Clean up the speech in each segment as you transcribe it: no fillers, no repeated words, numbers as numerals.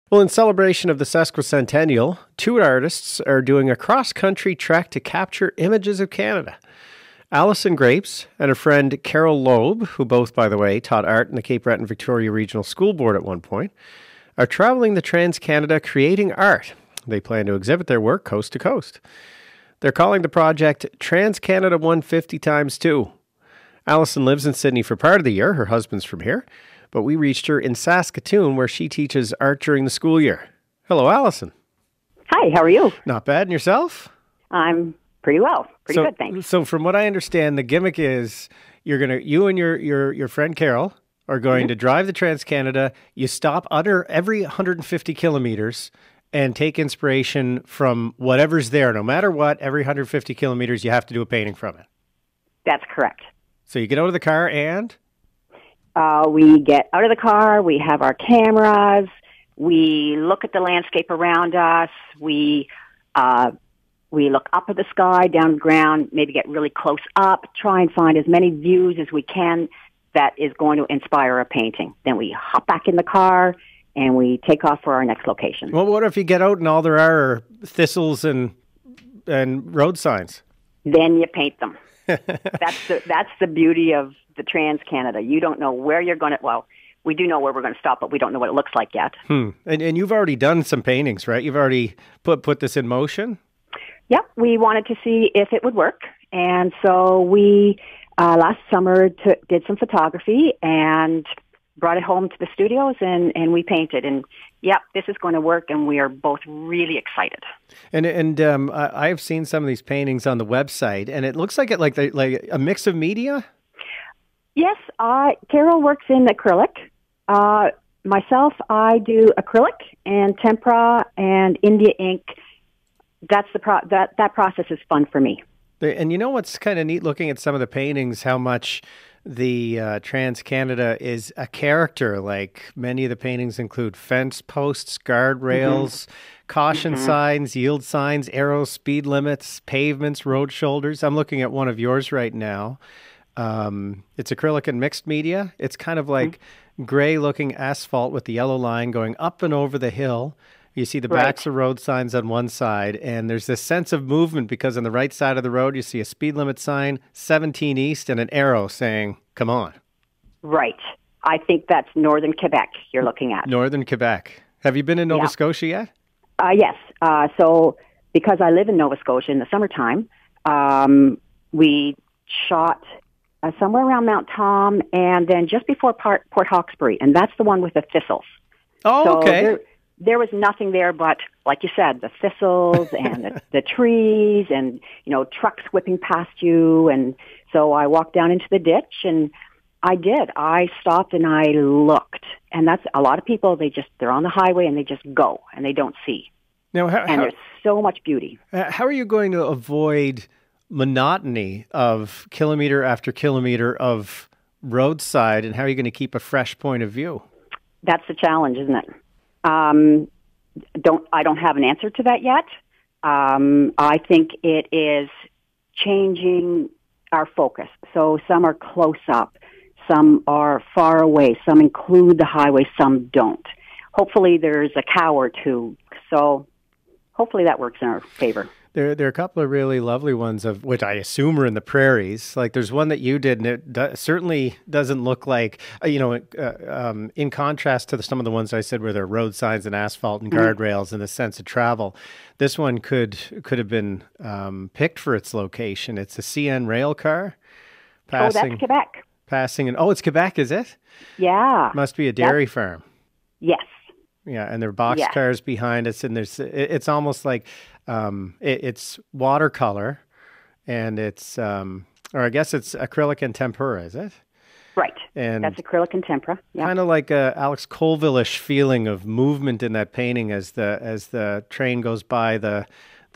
Well, in celebration of the sesquicentennial, two artists are doing a cross-country trek to capture images of Canada. Alison Grapes and her friend Carol Loeb, who both, by the way, taught art in the Cape Breton Victoria Regional School Board at one point, are traveling the Trans-Canada creating art. They plan to exhibit their work coast to coast. They're calling the project Trans-Canada 150 times 2. Alison lives in Sydney for part of the year. Her husband's from here. But we reached her in Saskatoon, where she teaches art during the school year. Hello, Alison. Hi, how are you? Not bad. And yourself? I'm pretty well. Pretty good, thanks. So from what I understand, the gimmick is you and your friend Carol are going to drive the Trans-Canada. You stop under every 150 kilometers and take inspiration from whatever's there. No matter what, every 150 kilometers, you have to do a painting from it. That's correct. So you get out of the car and? We get out of the car, we have our cameras, we look at the landscape around us, we look up at the sky, down the ground, maybe get really close up, try and find as many views as we can that is going to inspire a painting. Then we hop back in the car and we take off for our next location. Well, what if you get out and all there are thistles and road signs? Then you paint them. That's the beauty of the Trans-Canada. You don't know where you're going to, well, we do know where we're going to stop, but we don't know what it looks like yet. And you've already done some paintings, right? You've already put this in motion? Yep, we wanted to see if it would work. And so we, last summer, did some photography and brought it home to the studios and we painted. And yep, this is going to work, and we are both really excited. And I've seen some of these paintings on the website, and it looks like like a mix of media. Yes, Carol works in acrylic. Myself, I do acrylic and tempera and India ink. That's that process is fun for me. And you know what's kind of neat looking at some of the paintings, how much the Trans-Canada is a character. Like many of the paintings include fence posts, guardrails, caution signs, yield signs, arrows, speed limits, pavements, road shoulders. I'm looking at one of yours right now. It's acrylic and mixed media. It's kind of like gray-looking asphalt with the yellow line going up and over the hill. You see the backs of road signs on one side, and there's this sense of movement because on the right side of the road, you see a speed limit sign, 17 East, and an arrow saying, come on. Right. I think that's northern Quebec you're looking at. Northern Quebec. Have you been in Nova Scotia yet? Yes. So because I live in Nova Scotia in the summertime, we shot somewhere around Mount Tom and then just before Port Hawkesbury, and that's the one with the thistles. Oh, so okay. There was nothing there but, like you said, the thistles and the trees and, trucks whipping past you. And so I walked down into the ditch, and I stopped and I looked. And that's a lot of people, they're on the highway and they just go and they don't see. Now, there's so much beauty. How are you going to avoid monotony of kilometer after kilometer of roadside, and how are you going to keep a fresh point of view? That's the challenge, isn't it? I don't have an answer to that yet. I think it is changing our focus. So some are close up, some are far away, some include the highway, some don't. Hopefully there's a cow or two. So hopefully that works in our favor. There are a couple of really lovely ones of which I assume are in the prairies. Like there's one that you did, and it certainly doesn't look like, in contrast to some of the ones I said where there are road signs and asphalt and guardrails and the sense of travel. This one could have been picked for its location. It's a CN rail car passing. Oh, that's Quebec. Passing, and it's Quebec, is it? Yeah. Must be a dairy farm. Yes. Yeah, and there are box cars behind us, and it's almost like it's watercolor, and it's or I guess it's acrylic and tempera, is it? Right. And that's acrylic and tempera. Yeah. Kind of like a Alex Colville-ish feeling of movement in that painting as the train goes by the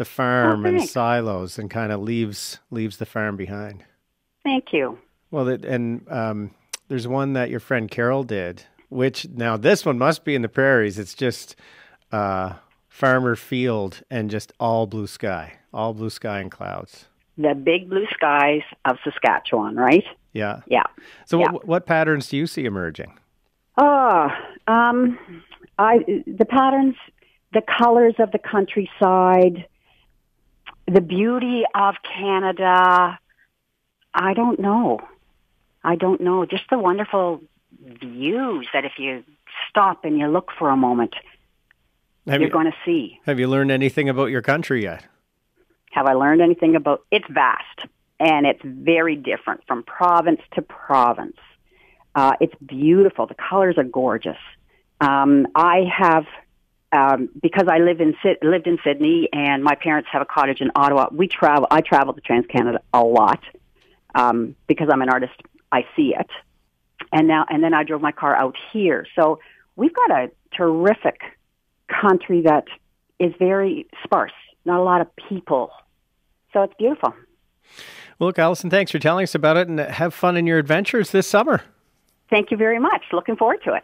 farm and silos and kind of leaves the farm behind. Thank you. Well, there's one that your friend Carol did. Which now this one must be in the prairies. It's just farmer field and just all blue sky and clouds. The big blue skies of Saskatchewan, right? Yeah. Yeah. So what patterns do you see emerging? I The patterns, the colors of the countryside, the beauty of Canada, I don't know. Just the wonderful views that if you stop and you look for a moment, you're going to see. Have you learned anything about your country yet? Have I learned anything about? It's vast, and it's very different from province to province. It's beautiful. The colors are gorgeous. I have, because I lived in Sydney, and my parents have a cottage in Ottawa. I travel to Trans-Canada a lot because I'm an artist. I see it, and then I drove my car out here. So we've got a terrific country that is very sparse. Not a lot of people. So it's beautiful. Well, look, Alison, thanks for telling us about it, and have fun in your adventures this summer. Thank you very much. Looking forward to it.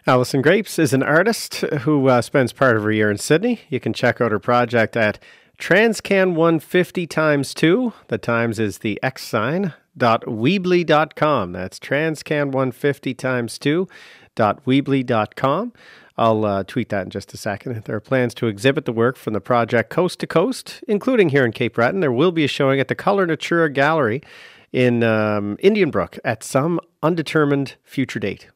Alison Grapes is an artist who spends part of her year in Sydney. You can check out her project at Transcan150 times 2. The times is the X sign, .weebly.com. That's Transcan150 times 2. .weebly.com. I'll tweet that in just a second. There are plans to exhibit the work from the project coast to coast, including here in Cape Breton. There will be a showing at the Color Natura Gallery in Indian Brook at some undetermined future date.